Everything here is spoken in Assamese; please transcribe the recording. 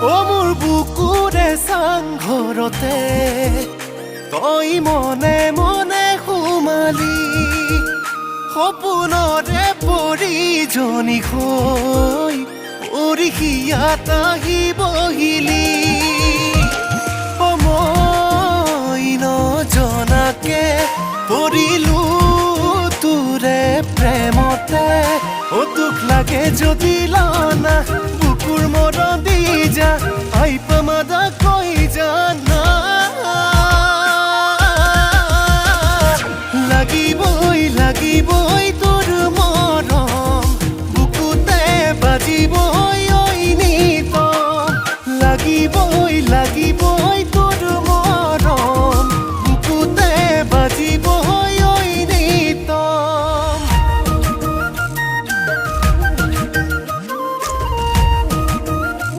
অ মোৰ বুকুৰে চাংঘৰতে তই মনে মনে সোমালি সপোনৰে পৰিজনী হৈ উৰিষিয়াত আহি বহিলি মই নজনাকে পৰিলো তোৰে প্ৰেমতে দুখ লাগে যদি লানা বুকুৰ মৰম দি যা আই